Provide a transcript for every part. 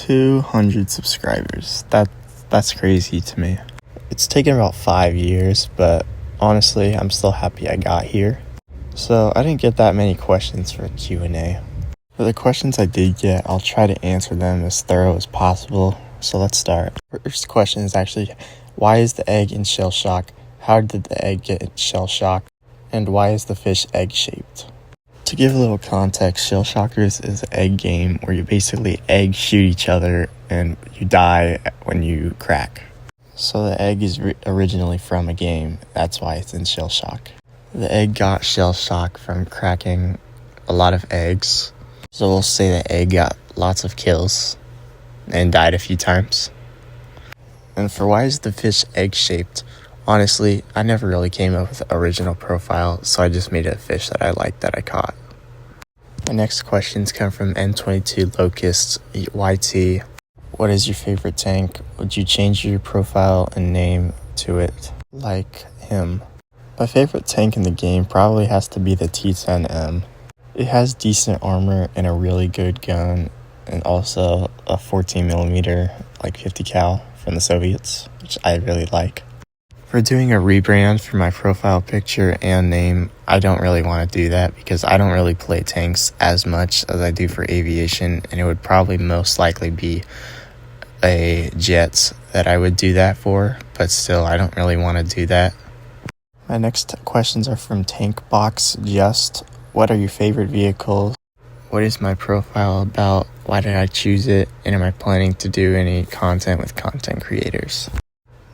200 subscribers. That's crazy to me. It's taken about 5 years, but honestly, I'm still happy I got here. So I didn't get that many questions for Q&A. For the questions I did get, I'll try to answer them as thorough as possible. So let's start. First question is actually, why is the egg in shell shock? How did the egg get in shell shock? And why is the fish egg-shaped? To give a little context, Shell Shockers is an egg game where you basically egg shoot each other and you die when you crack. So the egg is originally from a game, that's why it's in shell shock. The egg got shell shock from cracking a lot of eggs. So we'll say the egg got lots of kills and died a few times. And for why is the fish egg-shaped? Honestly, I never really came up with an original profile, so I just made a fish that I liked that I caught. My next questions come from N22 Locust YT. What is your favorite tank? Would you change your profile and name to it like him? My favorite tank in the game probably has to be the T10M. It has decent armor and a really good gun, and also a 14mm, like 50 cal from the Soviets, which I really like. For doing a rebrand for my profile picture and name, I don't really want to do that because I don't really play tanks as much as I do for aviation, and it would probably most likely be a jet that I would do that for, but still, I don't really want to do that. My next questions are from Tankbox Just. What are your favorite vehicles? What is my profile about? Why did I choose it? And am I planning to do any content with content creators?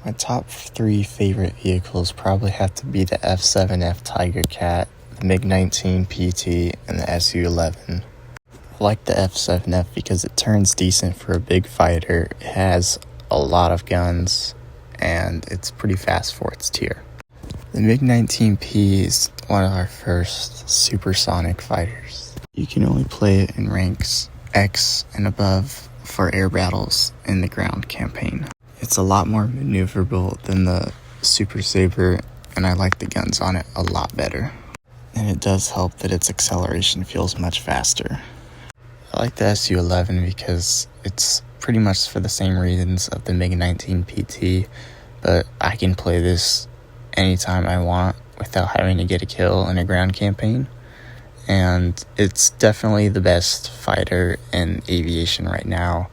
My top 3 favorite vehicles probably have to be the F7F Tiger Cat, the MiG-19 PT, and the Su-11. I like the F7F because it turns decent for a big fighter, it has a lot of guns, and it's pretty fast for its tier. The MiG-19P is one of our first supersonic fighters. You can only play it in ranks X and above for air battles in the ground campaign. It's a lot more maneuverable than the Super Saber, and I like the guns on it a lot better. And it does help that its acceleration feels much faster. I like the Su-11 because it's pretty much for the same reasons of the MiG-19 PT, but I can play this anytime I want without having to get a kill in a ground campaign. And it's definitely the best fighter in aviation right now.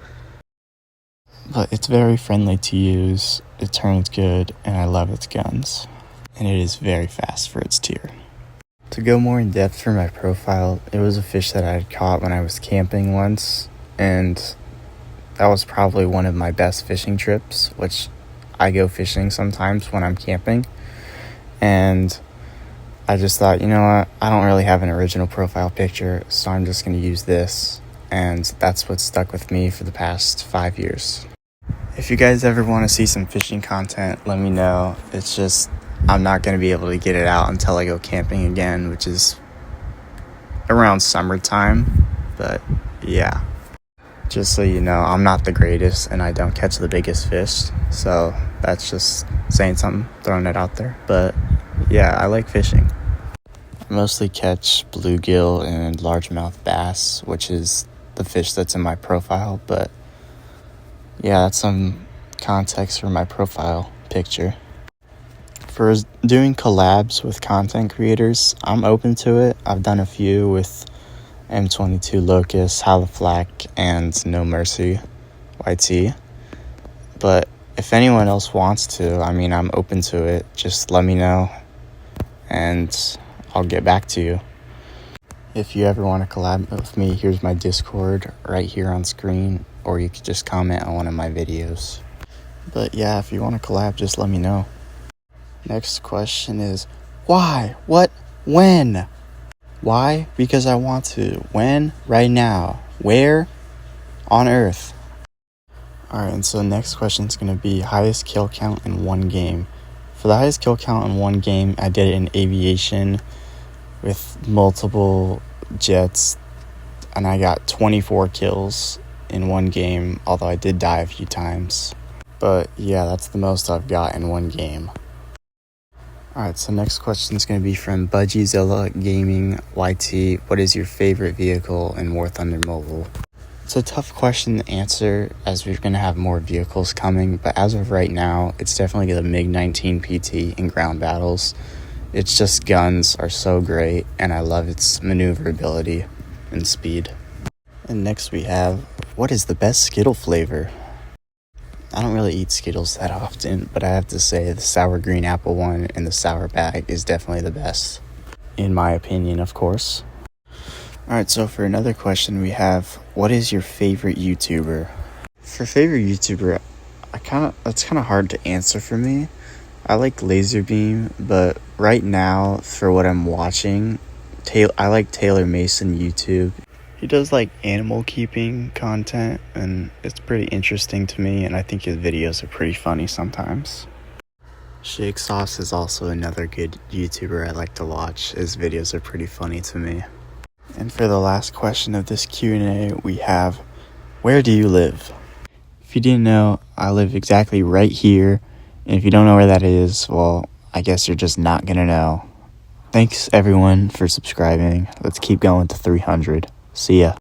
But it's very friendly to use, it turns good, and I love its guns. And it is very fast for its tier. To go more in depth for my profile, it was a fish that I had caught when I was camping once, and that was probably one of my best fishing trips, which I go fishing sometimes when I'm camping. And I just thought, you know what, I don't really have an original profile picture, so I'm just going to use this. And that's what stuck with me for the past 5 years. If you guys ever want to see some fishing content, let me know. It's just, I'm not going to be able to get it out until I go camping again, which is around summertime. But yeah, just so you know, I'm not the greatest and I don't catch the biggest fish. So that's just saying something, throwing it out there. But yeah, I like fishing. I mostly catch bluegill and largemouth bass, which is the fish that's in my profile. But yeah, that's some context for my profile picture. For doing collabs with content creators, I'm open to it. I've done a few with M22 Locust, Holla Flak, and No Mercy YT. But if anyone else wants to, I'm open to it. Just let me know, and I'll get back to you. If you ever want to collab with me, here's my Discord right here on screen, or you could just comment on one of my videos. But yeah, if you want to collab, just let me know. Next question is, why? What? When? Why? Because I want to. When? Right now. Where? On Earth. Alright, and so next question is going to be highest kill count in one game. For the highest kill count in one game, I did it in aviation with multiple jets, and I got 24 kills in one game, although I did die a few times. But yeah, that's the most I've got in one game. Alright, so next question is going to be from Budgiezilla Gaming YT. What is your favorite vehicle in War Thunder Mobile? It's a tough question to answer as we're going to have more vehicles coming, but as of right now, it's definitely the MiG-19 PT in ground battles. Its just guns are so great, and I love its maneuverability and speed. And next we have, what is the best Skittle flavor? I don't really eat Skittles that often, but I have to say the sour green apple one and the sour bag is definitely the best. In my opinion, of course. Alright, so for another question we have, what is your favorite YouTuber? For favorite YouTuber, that's kind of hard to answer for me. I like Laserbeam, but right now, for what I'm watching, I like Taylor Mason YouTube. He does like animal keeping content, and it's pretty interesting to me, and I think his videos are pretty funny sometimes. Shake Sauce is also another good YouTuber I like to watch. His videos are pretty funny to me. And for the last question of this Q&A, we have, where do you live? If you didn't know, I live exactly right here, and if you don't know where that is, well, I guess you're just not gonna know. Thanks everyone for subscribing. Let's keep going to 300. See ya.